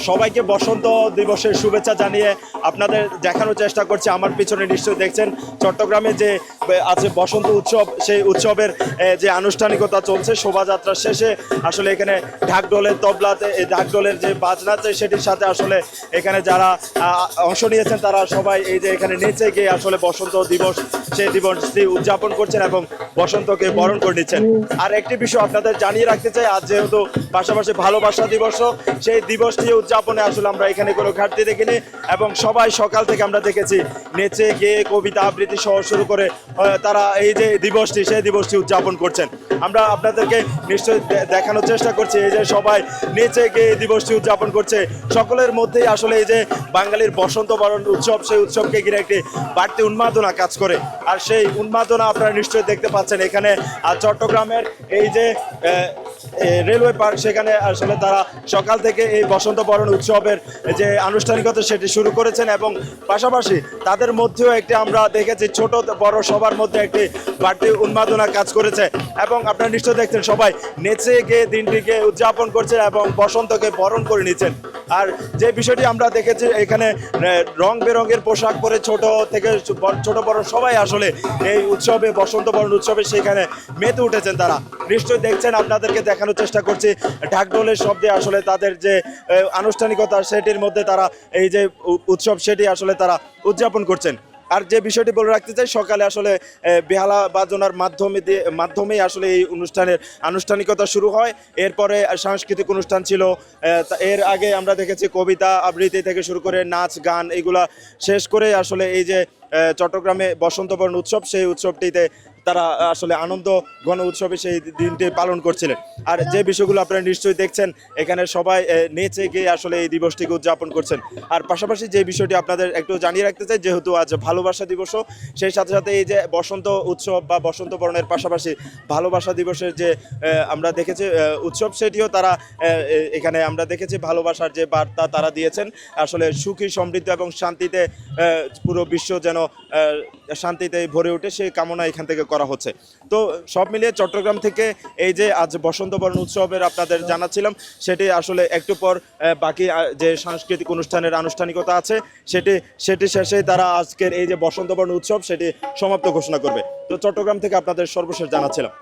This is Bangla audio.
সবাইকে বসন্ত দিবসের শুভেচ্ছা জানিয়ে আপনাদের দেখানোর চেষ্টা করছি। আমার পিছনে নিশ্চয়ই দেখছেন চট্টগ্রামে যে আছে বসন্ত উৎসব, সেই উৎসবের যে আনুষ্ঠানিকতা চলছে। শোভাযাত্রা শেষে আসলে এখানে ঢাকঢোলের তবলাতে ঢাকঢোলের যে বাজনাতে সেটির সাথে আসলে এখানে যারা অংশ নিয়েছেন তারা সবাই এই যে এখানে নেচে গিয়ে আসলে বসন্ত দিবস সেই দিবসটি উদযাপন করছেন এবং বসন্তকে বরণ করে নিচ্ছেন। আর একটি বিষয় আপনাদের জানিয়ে রাখতে চাই, আজ যেহেতু পাশাপাশি ভালোবাসা দিবসও, সেই দিবসটি উদযাপনে আসলে আমরা এখানে কোনো ঘাটতি দেখিনি এবং সবাই সকাল থেকে আমরা দেখেছি নেচে গিয়ে কবিতা আবৃত্তি সহ শুরু করে তারা এই যে দিবসটি সেই দিবসটি উদযাপন করছেন। আমরা আপনাদেরকে নিশ্চয়ই দেখানোর চেষ্টা করছি এই যে সবাই নেচে গিয়ে এই দিবসটি উদযাপন করছে। সকলের মধ্যেই আসলে এই যে বাঙালির বসন্ত বরণ উৎসব, সেই উৎসবকে ঘিরে একটি বাড়তি উন্মাদনা কাজ করে। আর সেই উন্মাদনা আপনারা নিশ্চয়ই দেখতে পাচ্ছেন এখানে। আর চট্টগ্রামের এই যে রেলওয়ে পার্ক, সেখানে আসলে তারা সকাল থেকে এই বসন্ত বরণ উৎসবের যে আনুষ্ঠানিকতা সেটি শুরু করেছেন এবং পাশাপাশি তাদের মধ্যেও একটি আমরা দেখেছি ছোট বড় সবার মধ্যে একটি বাড়তি উন্মাদনা কাজ করেছে এবং আপনারা নিশ্চয়ই দেখছেন সবাই নেচে গিয়ে দিনটিকে উদযাপন করছে এবং বসন্তকে বরণ করে নিচ্ছেন। আর যে বিষয়টি আমরা দেখেছি এখানে রং বেরঙের পোশাক পরে ছোট থেকে ছোট বড় সবাই আসলে এই উৎসবে বসন্ত বরণ উৎসবে সেখানে মেতে উঠেছেন। তারা নিশ্চয়ই দেখছেন, আপনাদেরকে দেখানোর চেষ্টা করছি ঢাকঢোলের শব্দে আসলে তাদের যে আনুষ্ঠানিকতা সেটির মধ্যে তারা এই যে উৎসব সেটি আসলে তারা উদযাপন করছেন। আর যে বিষয়টি বলে রাখতে চাই, সকালে আসলে বেহালা বাজনার মাধ্যমেই আসলে এই অনুষ্ঠানের আনুষ্ঠানিকতা শুরু হয়। এরপরে সাংস্কৃতিক অনুষ্ঠান ছিল, এর আগে আমরা দেখেছি কবিতা আবৃত্তি থেকে শুরু করে নাচ গান, এগুলা শেষ করে আসলে এই যে চট্টগ্রামে বসন্ত বরণ উৎসব, সেই উৎসবটিতে তারা আসলে আনন্দ ঘন উৎসবে সেই দিনটি পালন করছিলেন। আর যে বিষয়গুলো আপনারা নিশ্চয়ই দেখছেন এখানে সবাই নেচে গিয়ে আসলে এই দিবসটিকে উদযাপন করছেন। আর পাশাপাশি যে বিষয়টি আপনাদের একটু জানিয়ে রাখতে চাই, যেহেতু আজ ভালোবাসা দিবসও, সেই সাথে সাথে এই যে বসন্ত উৎসব বা বসন্ত বরণের পাশাপাশি ভালোবাসা দিবসের যে আমরা দেখেছি উৎসব, সেটিও তারা এখানে আমরা দেখেছি ভালোবাসার যে বার্তা তারা দিয়েছেন। আসলে সুখী সমৃদ্ধ এবং শান্তিতে পুরো বিশ্ব যেন শান্তিতে ভরে ওঠে সেই কামনা এখান থেকে করা হচ্ছে। তো সব মিলিয়ে চট্টগ্রাম থেকে এই যে আজ বসন্ত বরণ উৎসবের আপনাদের জানাচ্ছিলাম, সেটি আসলে একটু পর বাকি যে সাংস্কৃতিক অনুষ্ঠানের আনুষ্ঠানিকতা আছে সেটি শেষে তারা আজকের এই যে বসন্ত বরণ উৎসব সেটি সমাপ্ত ঘোষণা করবে। তো চট্টগ্রাম থেকে আপনাদের সর্বশেষ জানাচ্ছিলাম।